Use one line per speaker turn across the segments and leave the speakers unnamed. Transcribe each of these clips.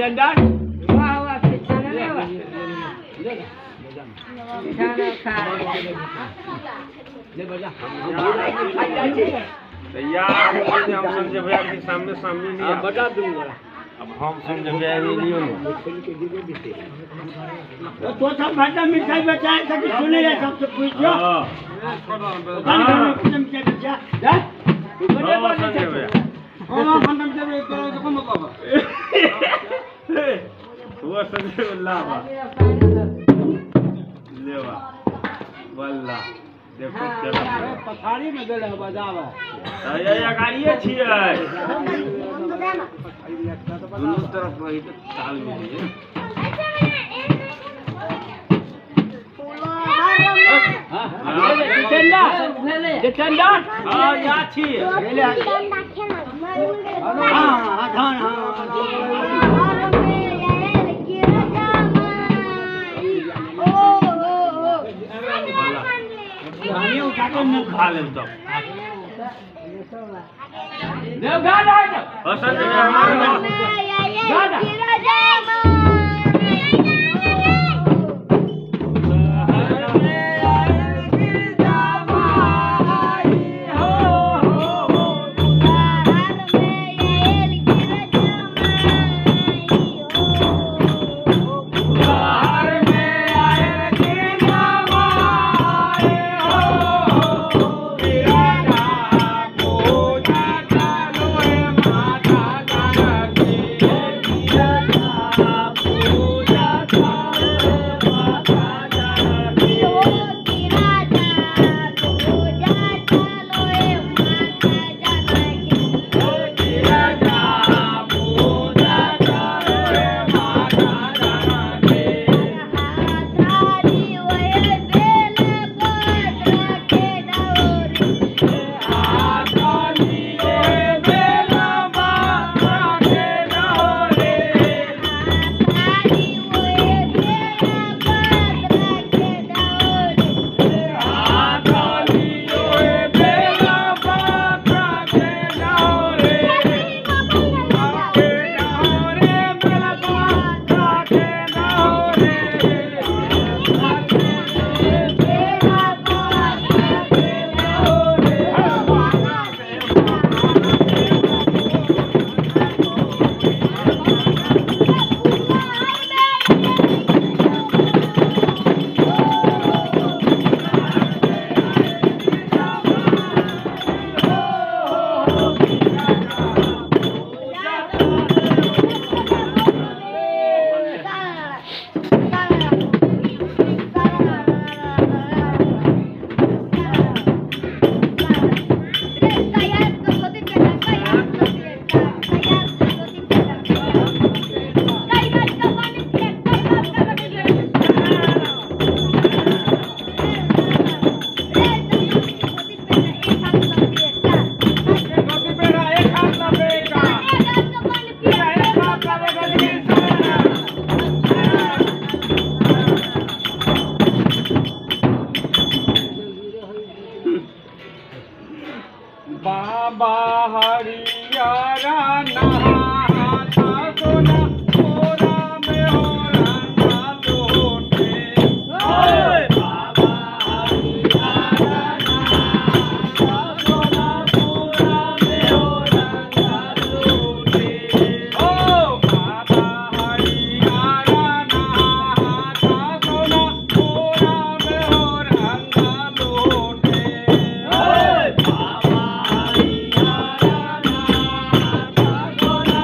जितेंद्र
वाह वाह किसान है वाह
यार हम संजय भैया के सामने सामने नहीं
बता दूंगा
अब हम संजय भैया नहीं हो
तो सब भाषा मिठाई बचाए ताकि सुने या सबसे पूछो मिठाई बचा जा
संजय भैया वो संजय लावा लेवा वल्ला देखो चला
पथारी में गेल बजावा
ये गाड़िए छियै दोनों तरफ रही तो ताल मिली
जितेंद्र
हां या छी खा ले तो
गाना
पसंद है हमारा
गाना
बाबा हरियारा नहाता सोना सोना में हो रंगा लोटे बाबा हरियारा नहाता सोना सोना में हो रंगा लोटे ओ बाबा हरियारा नहाता सोना सोना में हो रंगा लोटे बाबा हरियारा नहाता सोना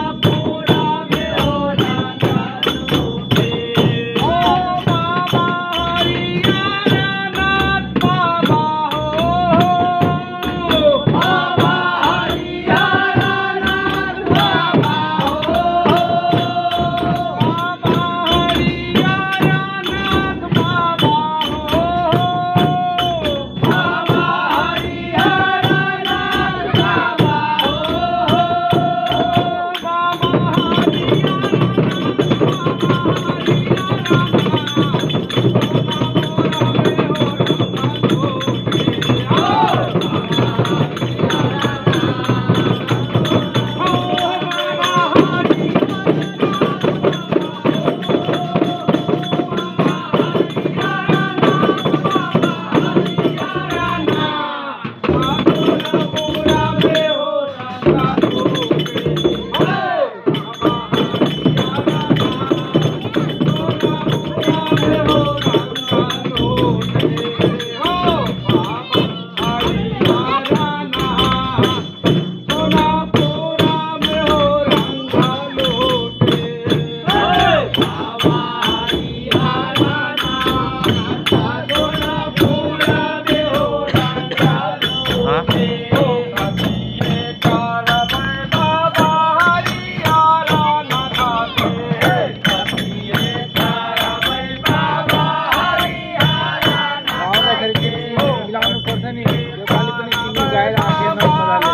नि योपालि पनि तिमी गाएर आखिर नमजाले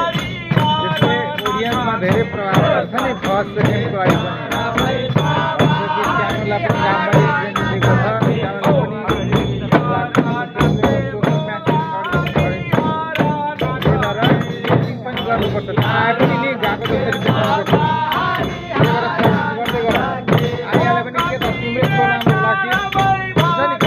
त्यसले ओडियन्समा धेरै प्रभाव पर्छ नि फर्स्ट सेकेन्ड प्राइज पनि च्यानललाई पनि राम्ररी दिएको छ गर्नुपर्छ आए पनि नि गएको जसरी देखाउनुपर्छ गर्दै गर आइहाले पनि के त तिम्रै प्रोग्राममा लाग्थ्यो हुन्छ नि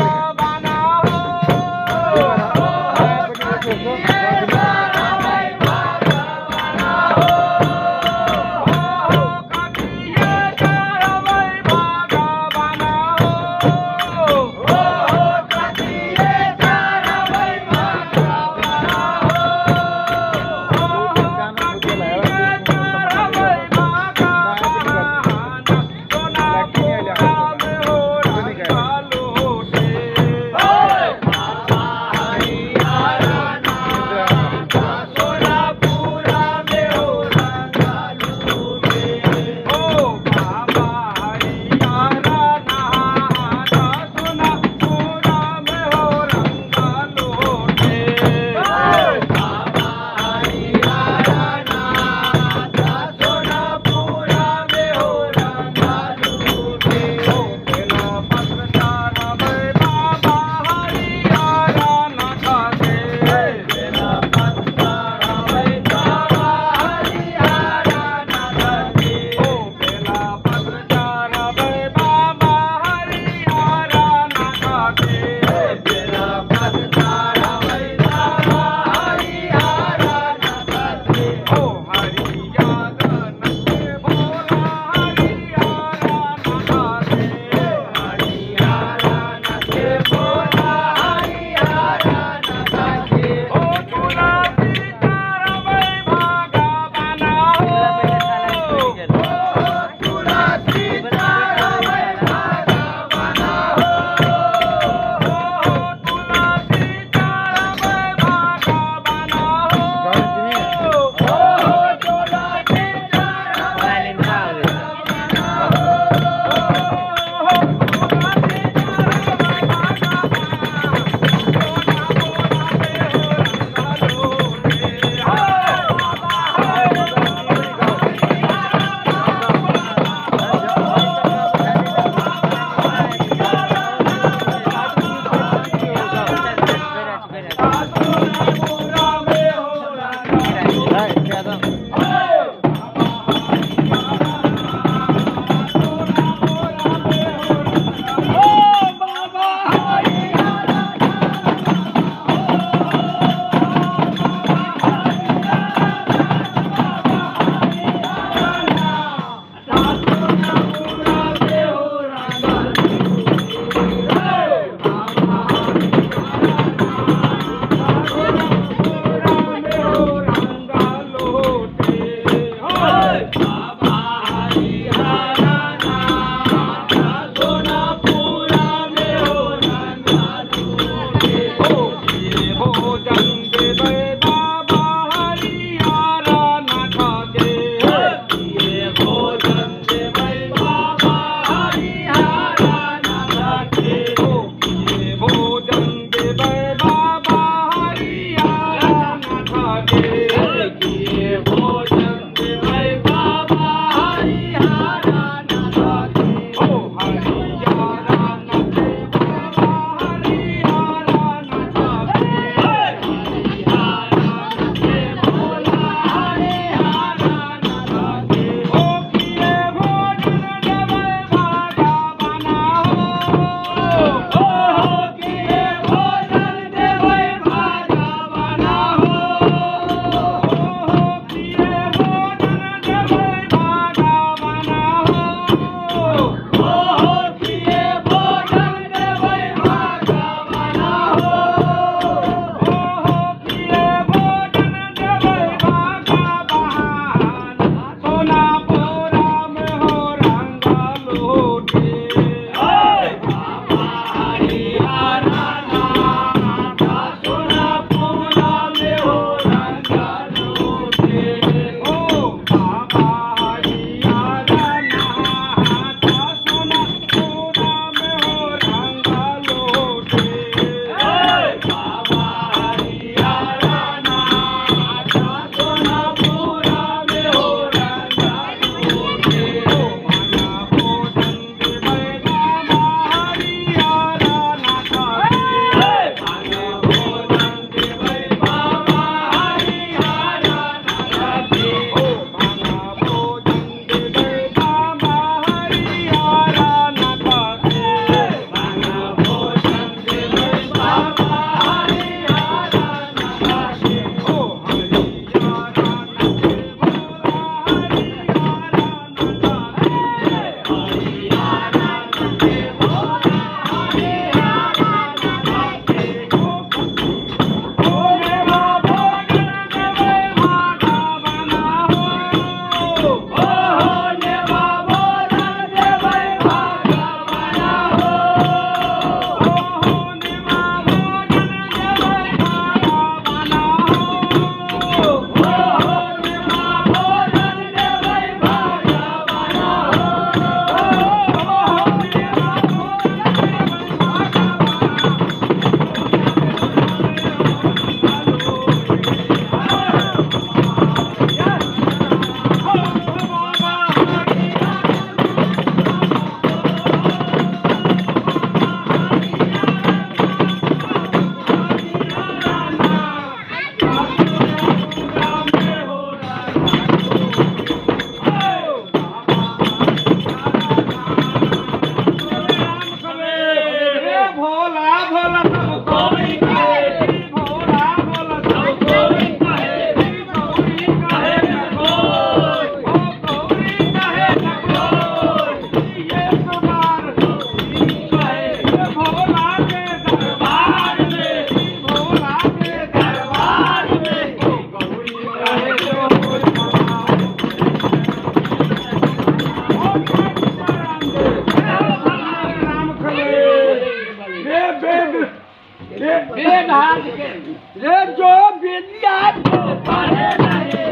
ए जो बिलिया को पारे नहीं,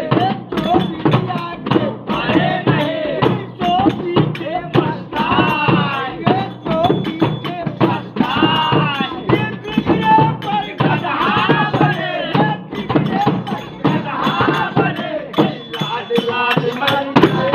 जो बिलिया को पारे नहीं, जो पीछे पछताए, जो पीछे पछताए, ये बिगड़े पर गधा बने, ये बिगड़े पर गधा बने, लाड लाड मर गए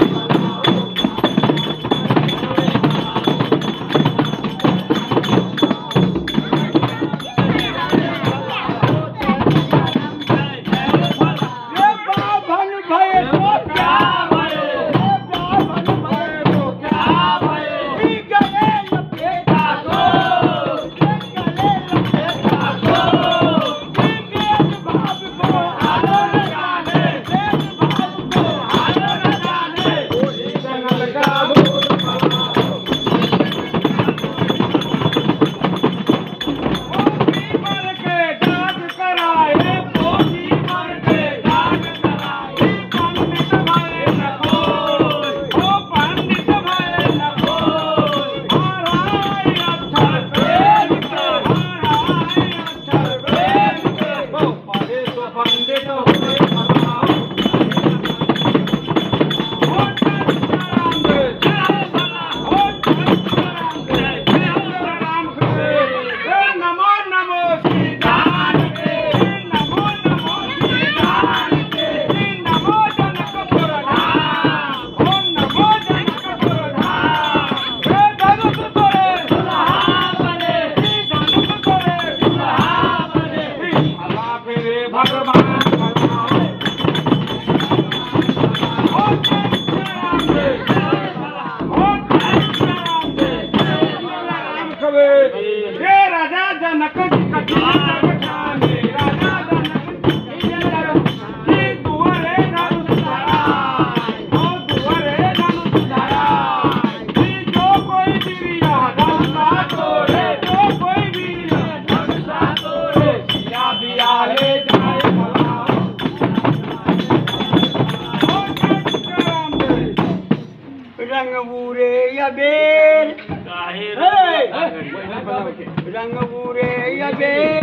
राजा जनक जी कथाने राजा जनक जी दुआरे धनु सुधाराय, ओ दुआरे धनु सुधाराय, जी जो कोई बिरिया धनुषा तोड़े, जो कोई बिरिया धनुषा तोड़े, सिया बियाहे जाए भला। रंग बूरे अबेर रंग बूरे अबेर